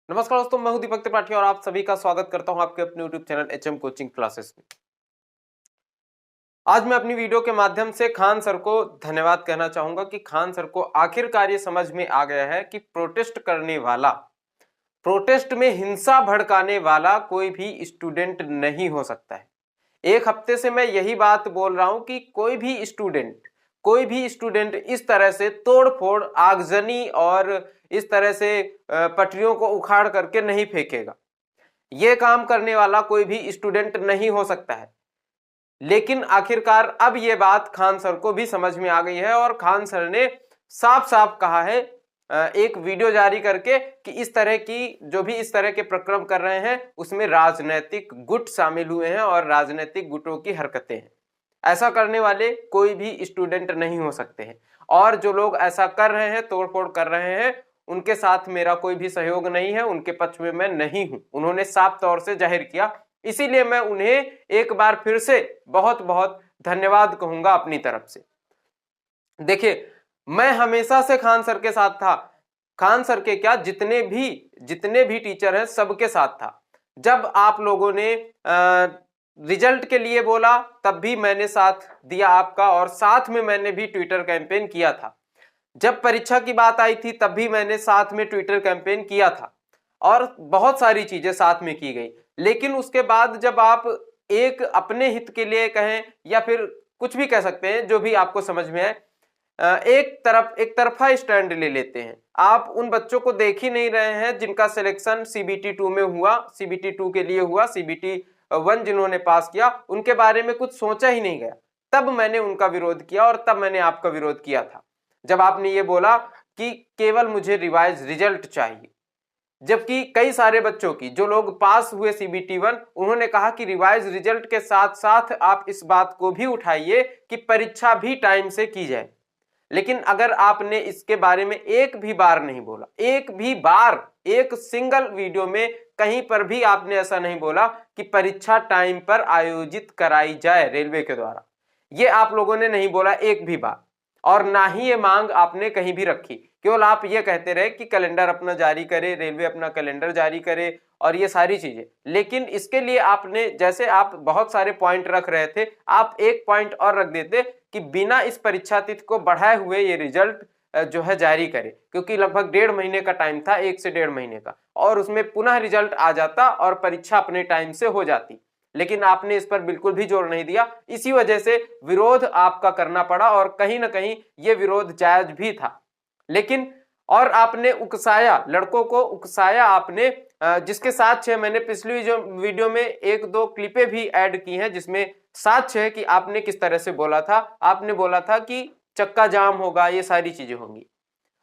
नमस्कार दोस्तों, मैं हूं दीपक त्रिपाठी और आप सभी का स्वागत करता हूं आपके अपने YouTube channel HM coaching classes में। आज मैं अपनी वीडियो के माध्यम से खान सर को धन्यवाद कहना चाहूंगा कि खान सर को आखिरकार ये समझ में आ गया है कि प्रोटेस्ट करने वाला, प्रोटेस्ट में हिंसा भड़काने वाला कोई भी स्टूडेंट नहीं हो सकता है। एक हफ्ते से मैं यही बात बोल रहा हूं कि कोई भी स्टूडेंट इस तरह से तोड़-फोड़, आगजनी और इस तरह से पटरियों को उखाड़ करके नहीं फेंकेगा। ये काम करने वाला कोई भी स्टूडेंट नहीं हो सकता है। लेकिन आखिरकार अब ये बात खान सर को भी समझ में आ गई है और खान सर ने साफ साफ कहा है एक वीडियो जारी करके कि इस तरह की जो भी इस तरह के प्रक्रम कर रहे हैं उसमें राजनीतिक गुट शामिल हुए हैं और राजनीतिक गुटों की हरकतें हैं। ऐसा करने वाले कोई भी स्टूडेंट नहीं हो सकते हैं और जो लोग ऐसा कर रहे हैं, तोड़फोड़ कर रहे हैं, उनके साथ मेरा कोई भी सहयोग नहीं है, उनके पक्ष में मैं नहीं हूं। उन्होंने साफ तौर से जाहिर किया, इसीलिए मैं उन्हें एक बार फिर से बहुत बहुत धन्यवाद कहूंगा अपनी तरफ से। देखिए, मैं हमेशा से खान सर के साथ था। खान सर के क्या, जितने भी टीचर हैं सबके साथ था। जब आप लोगों ने रिजल्ट के लिए बोला तब भी मैंने साथ दिया आपका और साथ में मैंने भी ट्विटर कैंपेन किया था। जब परीक्षा की बात आई थी तब भी मैंने साथ में ट्विटर कैंपेन किया था और बहुत सारी चीजें साथ में की गई। लेकिन उसके बाद जब आप एक अपने हित के लिए कहें या फिर कुछ भी कह सकते हैं, जो भी आपको समझ में आए, एक तरफा स्टैंड ले लेते हैं। आप उन बच्चों को देख ही नहीं रहे हैं जिनका सिलेक्शन CBT 2 में हुआ, CBT 2 के लिए हुआ, CBT 1 जिन्होंने पास किया, उनके बारे में कुछ सोचा ही नहीं गया। तब मैंने उनका विरोध किया और तब मैंने आपका विरोध किया था जब आपने ये बोला कि केवल मुझे रिवाइज रिजल्ट चाहिए। जबकि कई सारे बच्चों की, जो लोग पास हुए CBT 1, उन्होंने कहा कि रिवाइज रिजल्ट के साथ साथ आप इस बात को भी उठाइए कि परीक्षा भी टाइम से की जाए। लेकिन अगर आपने इसके बारे में एक भी बार नहीं बोला, एक भी बार, एक सिंगल वीडियो में कहीं पर भी आपने ऐसा नहीं बोला कि परीक्षा टाइम पर आयोजित कराई जाए रेलवे के द्वारा, ये आप लोगों ने नहीं बोला एक भी बार। और ना ही ये मांग आपने कहीं भी रखी। केवल आप ये कहते रहे कि कैलेंडर अपना जारी करे, रेलवे अपना कैलेंडर जारी करे और ये सारी चीजें। लेकिन इसके लिए आपने, जैसे आप बहुत सारे पॉइंट रख रहे थे, आप एक पॉइंट और रख देते कि बिना इस परीक्षा तिथि को बढ़ाए हुए ये रिजल्ट जो है जारी करे, क्योंकि लगभग 1.5 महीने का टाइम था, 1 से 1.5 महीने का, और उसमें पुनः रिजल्ट आ जाता और परीक्षा अपने टाइम से हो जाती। लेकिन आपने इस पर बिल्कुल भी जोर नहीं दिया। इसी वजह से विरोध आपका करना पड़ा और कहीं ना कहीं ये विरोध जायज भी था। लेकिन और आपने उकसाया, लड़कों को उकसाया आपने, जिसके साथ मैंने पिछली जो वीडियो में एक दो क्लिपें भी ऐड की हैं जिसमें साक्ष्य है कि आपने किस तरह से बोला था। आपने बोला था कि चक्का जाम होगा, ये सारी चीजें होंगी,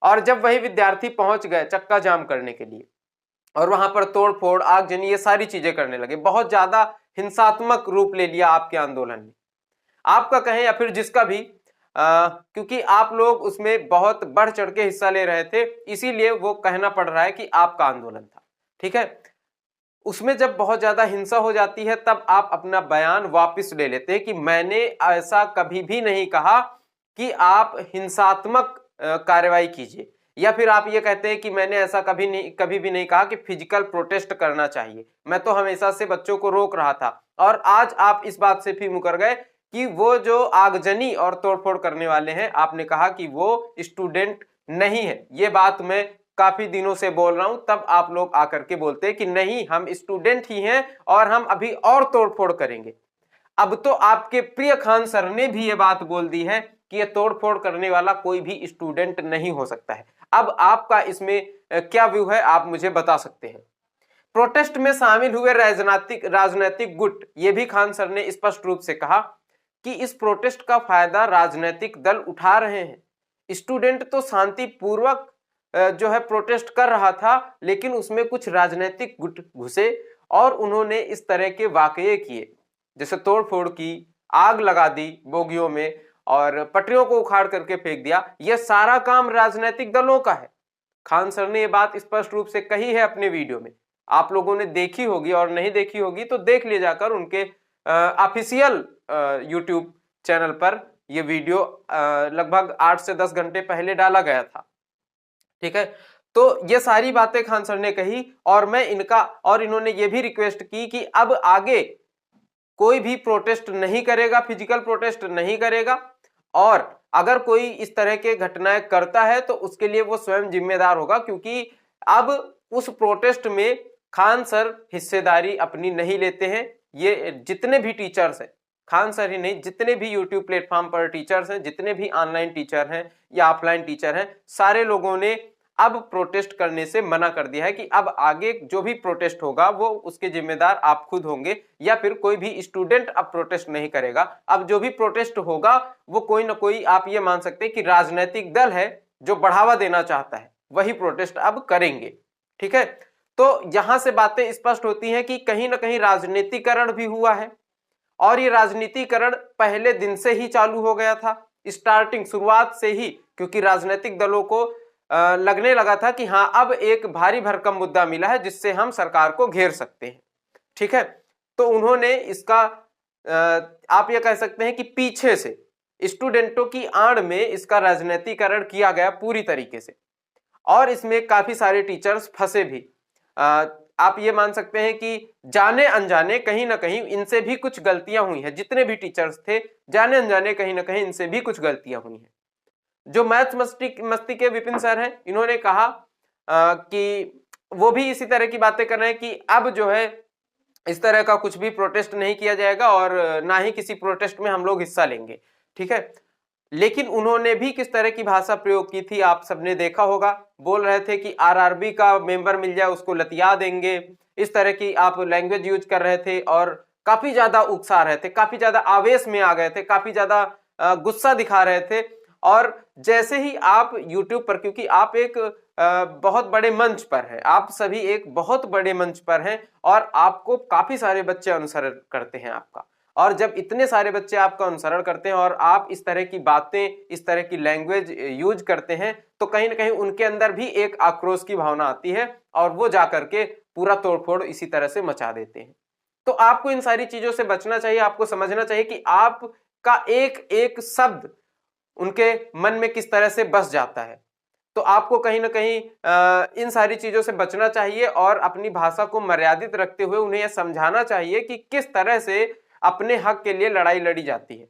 और जब वही विद्यार्थी पहुंच गए चक्का जाम करने के लिए और वहां पर तोड़फोड़, आगजनी, ये सारी चीजें करने लगे, बहुत ज्यादा हिंसात्मक रूप ले लिया आपके आंदोलन ने, आपका कहें या फिर जिसका भी, क्योंकि आप लोग उसमें बहुत बढ़ चढ़ के हिस्सा ले रहे थे, इसीलिए वो कहना पड़ रहा है कि आपका आंदोलन था। ठीक है, उसमें जब बहुत ज्यादा हिंसा हो जाती है तब आप अपना बयान वापस ले लेते हैं कि मैंने ऐसा कभी भी नहीं कहा कि आप हिंसात्मक कार्रवाई कीजिए, या फिर आप ये कहते हैं कि मैंने ऐसा कभी भी नहीं कहा कि फिजिकल प्रोटेस्ट करना चाहिए। मैं तो हमेशा से बच्चों को रोक रहा था और आज आप इस बात से भी मुकर गए कि वो जो आगजनी और तोड़फोड़ करने वाले हैं, आपने कहा कि वो स्टूडेंट नहीं है। ये बात मैं काफी दिनों से बोल रहा हूं, तब आप लोग आकर के बोलते हैं कि नहीं, हम स्टूडेंट ही हैं और हम अभी और तोड़फोड़ करेंगे। अब तो आपके प्रिय खान सर ने भी ये बात बोल दी है कि ये तोड़फोड़ करने वाला कोई भी स्टूडेंट नहीं हो सकता है। अब आपका इसमें क्या व्यू है, आप मुझे बता सकते हैं। प्रोटेस्ट में शामिल हुए राजनीतिक गुट, ये भी खान सर ने स्पष्ट रूप से कहा कि इस प्रोटेस्ट का फायदा राजनीतिक दल उठा रहे हैं। स्टूडेंट तो शांतिपूर्वक जो है प्रोटेस्ट कर रहा था, लेकिन उसमें कुछ राजनीतिक गुट घुसे और उन्होंने इस तरह के वाकये किए, जैसे तोड़फोड़ की, आग लगा दी बोगियों में और पटरियों को उखाड़ करके फेंक दिया। यह सारा काम राजनीतिक दलों का है। खान सर ने यह बात स्पष्ट रूप से कही है अपने वीडियो में, आप लोगों ने देखी होगी, और नहीं देखी होगी तो देख लिए जाकर, उनके ऑफिशियल यूट्यूब चैनल पर यह वीडियो लगभग 8 से 10 घंटे पहले डाला गया था। ठीक है, तो ये सारी बातें खान सर ने कही और मैं इनका और इन्होंने ये भी रिक्वेस्ट की कि अब आगे कोई भी प्रोटेस्ट नहीं करेगा, फिजिकल प्रोटेस्ट नहीं करेगा, और अगर कोई इस तरह के घटनाएं करता है तो उसके लिए वो स्वयं जिम्मेदार होगा, क्योंकि अब उस प्रोटेस्ट में खान सर हिस्सेदारी अपनी नहीं लेते हैं। ये जितने भी टीचर्स हैं, खान सर ही नहीं, जितने भी यूट्यूब प्लेटफॉर्म पर टीचर्स हैं, जितने भी ऑनलाइन टीचर हैं या ऑफलाइन टीचर हैं, सारे लोगों ने अब प्रोटेस्ट करने से मना कर दिया है कि अब आगे जो भी प्रोटेस्ट होगा वो उसके जिम्मेदार आप खुद होंगे, या फिर कोई भी स्टूडेंट अब प्रोटेस्ट नहीं करेगा। अब जो भी प्रोटेस्ट होगा वो कोई ना कोई, आप ये मान सकते हैं कि राजनीतिक दल है जो बढ़ावा देना चाहता है, वही प्रोटेस्ट अब करेंगे। ठीक है, तो यहां से बातें स्पष्ट होती हैं कि कहीं ना कहीं राजनीतिकरण भी हुआ है, और ये राजनीतिकरण पहले दिन से ही चालू हो गया था, स्टार्टिंग शुरुआत से ही, क्योंकि राजनीतिक दलों को लगने लगा था कि हाँ अब एक भारी भरकम मुद्दा मिला है जिससे हम सरकार को घेर सकते हैं। ठीक है, तो उन्होंने इसका आप ये कह सकते हैं कि पीछे से स्टूडेंटों की आड़ में इसका राजनीतिकरण किया गया पूरी तरीके से, और इसमें काफी सारे टीचर्स फंसे भी। आप ये मान सकते हैं कि जाने अनजाने कहीं ना कहीं इनसे भी कुछ गलतियां हुई हैं, जितने भी टीचर्स थे जाने अनजाने कहीं ना कहीं इनसे भी कुछ गलतियां हुई हैं। जो मैथ्स मस्ती के विपिन सर हैं, इन्होंने कहा कि वो भी इसी तरह की बातें कर रहे हैं कि अब जो है इस तरह का कुछ भी प्रोटेस्ट नहीं किया जाएगा और ना ही किसी प्रोटेस्ट में हम लोग हिस्सा लेंगे। ठीक है, लेकिन उन्होंने भी किस तरह की भाषा प्रयोग की थी आप सबने देखा होगा। बोल रहे थे कि आरआरबी का मेंबर मिल जाए उसको लतिया देंगे, इस तरह की आप लैंग्वेज यूज कर रहे थे और काफी ज्यादा उकसा रहे थे, काफी ज्यादा आवेश में आ गए थे, काफी ज्यादा गुस्सा दिखा रहे थे। और जैसे ही आप YouTube पर, क्योंकि आप एक बहुत बड़े मंच पर है, आप सभी एक बहुत बड़े मंच पर हैं और आपको काफी सारे बच्चे अनुसरण करते हैं आपका, और जब इतने सारे बच्चे आपका अनुसरण करते हैं और आप इस तरह की बातें, इस तरह की लैंग्वेज यूज करते हैं, तो कहीं ना कहीं उनके अंदर भी एक आक्रोश की भावना आती है और वो जाकर के पूरा तोड़फोड़ इसी तरह से मचा देते हैं। तो आपको इन सारी चीजों से बचना चाहिए, आपको समझना चाहिए कि आपका एक एक शब्द उनके मन में किस तरह से बस जाता है। तो आपको कहीं ना कहीं इन सारी चीजों से बचना चाहिए और अपनी भाषा को मर्यादित रखते हुए उन्हें यह समझाना चाहिए कि किस तरह से अपने हक के लिए लड़ाई लड़ी जाती है।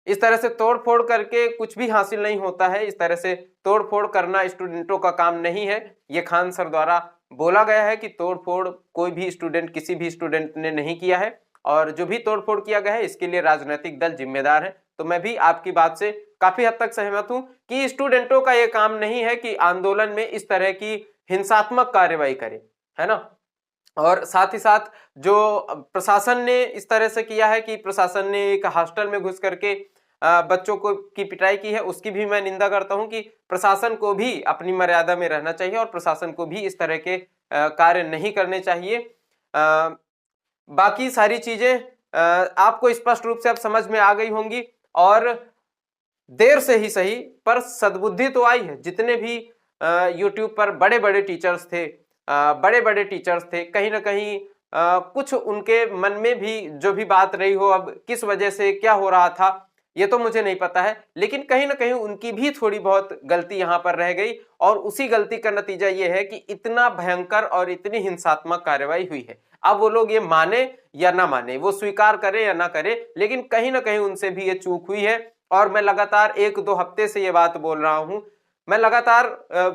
इस तरह से तोड़फोड़ करके कुछ भी हासिल नहीं होता है, इस तरह से तोड़फोड़ करना स्टूडेंटों का काम नहीं है। ये खान सर द्वारा बोला गया है कि तोड़फोड़ कोई भी स्टूडेंट, किसी भी स्टूडेंट ने नहीं किया है, और जो भी तोड़फोड़ किया गया है इसके लिए राजनीतिक दल जिम्मेदार है। तो मैं भी आपकी बात से काफी हद तक सहमत हूं कि स्टूडेंटों का यह काम नहीं है कि आंदोलन में इस तरह की हिंसात्मक कार्रवाई करे, है ना। और साथ ही साथ जो प्रशासन ने इस तरह से किया है कि प्रशासन ने एक हॉस्टल में घुस करके बच्चों को की पिटाई की है, उसकी भी मैं निंदा करता हूं कि प्रशासन को भी अपनी मर्यादा में रहना चाहिए और प्रशासन को भी इस तरह के कार्य नहीं करने चाहिए। बाकी सारी चीजें आपको स्पष्ट रूप से अब समझ में आ गई होंगी, और देर से ही सही पर सद्बुद्धि तो आई है। जितने भी YouTube पर बड़े बड़े टीचर्स थे, कहीं ना कहीं कुछ उनके मन में भी जो भी बात रही हो, अब किस वजह से क्या हो रहा था ये तो मुझे नहीं पता है, लेकिन कहीं ना कहीं उनकी भी थोड़ी बहुत गलती यहां पर रह गई, और उसी गलती का नतीजा ये है कि इतना भयंकर और इतनी हिंसात्मक कार्रवाई हुई है। अब वो लोग ये माने या ना माने, वो स्वीकार करे या ना करे, लेकिन कहीं ना कहीं उनसे भी ये चूक हुई है। और मैं लगातार 1-2 हफ्ते से ये बात बोल रहा हूं, मैं लगातार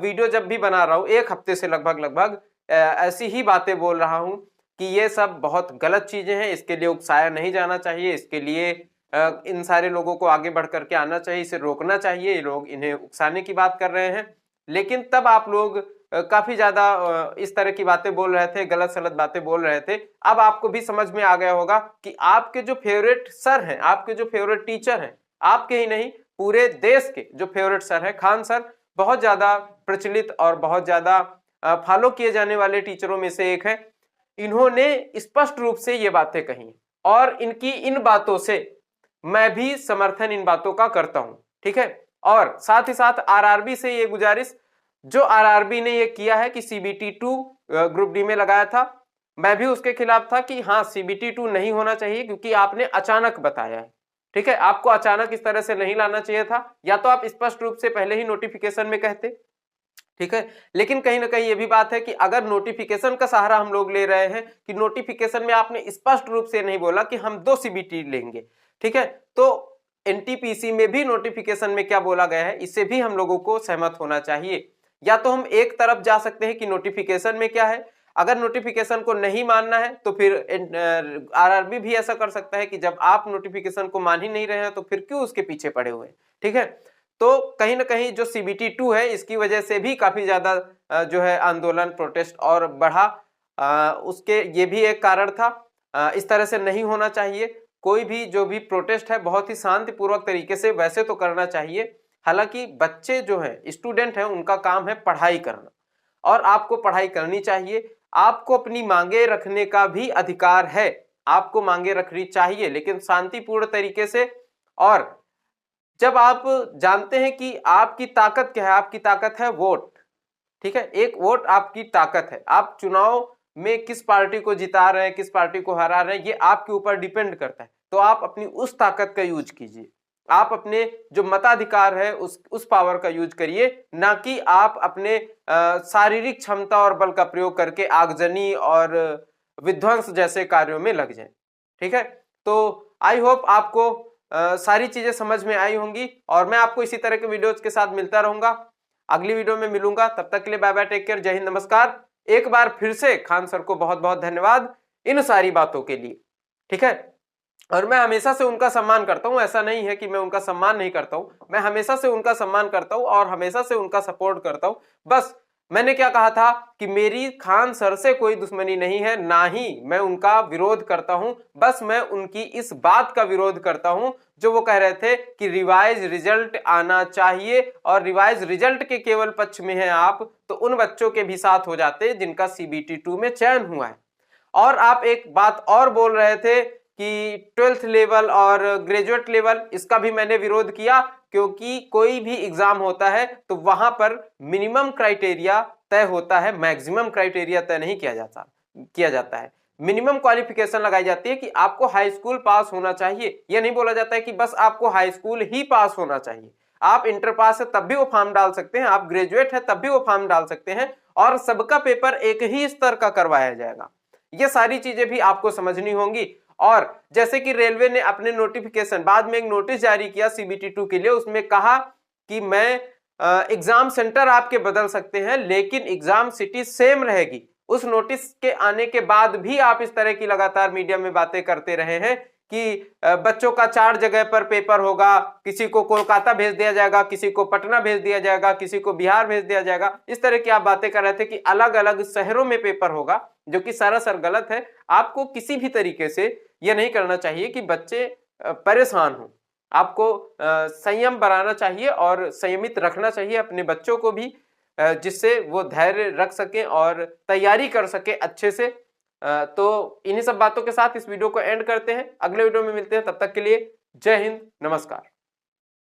वीडियो जब भी बना रहा हूं 1 हफ्ते से लगभग ऐसी ही बातें बोल रहा हूं कि ये सब बहुत गलत चीजें हैं, इसके लिए उकसाया नहीं जाना चाहिए, इसके लिए इन सारे लोगों को आगे बढ़ करके आना चाहिए, इसे रोकना चाहिए। ये लोग इन्हें उकसाने की बात कर रहे हैं, लेकिन तब आप लोग काफी ज्यादा इस तरह की बातें बोल रहे थे, गलत सलत बातें बोल रहे थे। अब आपको भी समझ में आ गया होगा कि आपके जो फेवरेट सर हैं, आपके जो फेवरेट टीचर हैं, आपके ही नहीं पूरे देश के जो फेवरेट सर हैं, खान सर बहुत ज्यादा प्रचलित और बहुत ज्यादा फॉलो किए जाने वाले टीचरों में से एक है। इन्होंने स्पष्ट रूप से ये बातें कही, और इनकी इन बातों से मैं भी समर्थन इन बातों का करता हूं। ठीक है, और साथ ही साथ आरआरबी से ये गुजारिश, जो आरआरबी ने ये किया है कि CBT 2 ग्रुप डी में लगाया था, मैं भी उसके खिलाफ था कि हाँ CBT 2 नहीं होना चाहिए, क्योंकि आपने अचानक बताया है। ठीक है, आपको अचानक इस तरह से नहीं लाना चाहिए था, या तो आप स्पष्ट रूप से पहले ही नोटिफिकेशन में कहते, ठीक है। लेकिन कहीं ना कहीं ये भी बात है कि अगर नोटिफिकेशन का सहारा हम लोग ले रहे हैं कि नोटिफिकेशन में आपने स्पष्ट रूप से नहीं बोला कि हम 2 सीबीटी लेंगे, ठीक है, तो एनटीपीसी में भी नोटिफिकेशन में क्या बोला गया है इससे भी हम लोगों को सहमत होना चाहिए। या तो हम एक तरफ जा सकते हैं कि नोटिफिकेशन में क्या है, अगर नोटिफिकेशन को नहीं मानना है तो फिर आरआरबी भी ऐसा कर सकता है कि जब आप नोटिफिकेशन को मान ही नहीं रहे हैं तो फिर क्यों उसके पीछे पड़े हुए हैं, ठीक है। तो कहीं ना कहीं जो सीबीटी 2 है इसकी वजह से भी काफी ज्यादा जो है आंदोलन प्रोटेस्ट और बढ़ा, उसके ये भी एक कारण था। इस तरह से नहीं होना चाहिए, कोई भी जो भी प्रोटेस्ट है बहुत ही शांतिपूर्वक तरीके से वैसे तो करना चाहिए। हालांकि बच्चे जो है स्टूडेंट हैं उनका काम है पढ़ाई करना और आपको पढ़ाई करनी चाहिए, आपको अपनी मांगे रखने का भी अधिकार है, आपको मांगे रखनी चाहिए लेकिन शांतिपूर्ण तरीके से। और जब आप जानते हैं कि आपकी ताकत क्या है, आपकी ताकत है वोट, ठीक है, एक वोट आपकी ताकत है, आप चुनाव में किस पार्टी को जिता रहे हैं किस पार्टी को हरा रहे हैं ये आपके ऊपर डिपेंड करता है, तो आप अपनी उस ताकत का यूज कीजिए, आप अपने जो मताधिकार है उस पावर का यूज करिए, ना कि आप अपने शारीरिक क्षमता और बल का प्रयोग करके आगजनी और विध्वंस जैसे कार्यों में लग जाएं, ठीक है। तो आई होप आपको सारी चीजें समझ में आई होंगी और मैं आपको इसी तरह के वीडियोज के साथ मिलता रहूंगा, अगली वीडियो में मिलूंगा, तब तक के लिए बाय बाय, टेक केयर, जय हिंद, नमस्कार। एक बार फिर से खान सर को बहुत बहुत धन्यवाद इन सारी बातों के लिए, ठीक है। और मैं हमेशा से उनका सम्मान करता हूं, ऐसा नहीं है कि मैं उनका सम्मान नहीं करता हूं, मैं हमेशा से उनका सम्मान करता हूं और हमेशा से उनका सपोर्ट करता हूं। बस मैंने क्या कहा था कि मेरी खान सर से कोई दुश्मनी नहीं है, ना ही मैं उनका विरोध करता हूं, बस मैं उनकी इस बात का विरोध करता हूं जो वो कह रहे थे कि रिवाइज रिजल्ट आना चाहिए और रिवाइज रिजल्ट के केवल पक्ष में है आप, तो उन बच्चों के भी साथ हो जाते जिनका सीबीटी 2 में चयन हुआ है। और आप एक बात और बोल रहे थे कि 12th लेवल और ग्रेजुएट लेवल, इसका भी मैंने विरोध किया क्योंकि कोई भी एग्जाम होता है तो वहां पर मिनिमम क्राइटेरिया तय होता है, मैक्सिमम क्राइटेरिया तय नहीं किया जाता है। मिनिमम क्वालिफिकेशन लगाई जाती है कि आपको हाई स्कूल पास होना चाहिए, यह नहीं बोला जाता है कि बस आपको हाई स्कूल ही पास होना चाहिए, आप इंटर पास है तब भी वो फॉर्म डाल सकते हैं, आप ग्रेजुएट है तब भी वो फॉर्म डाल सकते हैं और सबका पेपर एक ही स्तर का करवाया जाएगा। ये सारी चीजें भी आपको समझनी होंगी। और जैसे कि रेलवे ने अपने नोटिफिकेशन बाद में एक नोटिस जारी किया सीबीटी 2 के लिए, उसमें कहा कि मैं एग्जाम सेंटर आपके बदल सकते हैं लेकिन एग्जाम सिटी सेम रहेगी। उस नोटिस के आने के बाद भी आप इस तरह की लगातार मीडिया में बातें करते रहे हैं कि बच्चों का 4 जगह पर पेपर होगा, किसी को कोलकाता भेज दिया जाएगा, किसी को पटना भेज दिया जाएगा, किसी को बिहार भेज दिया जाएगा, इस तरह की आप बातें कर रहे थे कि अलग अलग शहरों में पेपर होगा, जो कि सरासर गलत है। आपको किसी भी तरीके से यह नहीं करना चाहिए कि बच्चे परेशान हों, आपको संयम बनाना चाहिए और संयमित रखना चाहिए अपने बच्चों को भी, जिससे वो धैर्य रख सकें और तैयारी कर सके अच्छे से। तो इन्हीं सब बातों के साथ इस वीडियो को एंड करते हैं, अगले वीडियो में मिलते हैं, तब तक के लिए जय हिंद, नमस्कार।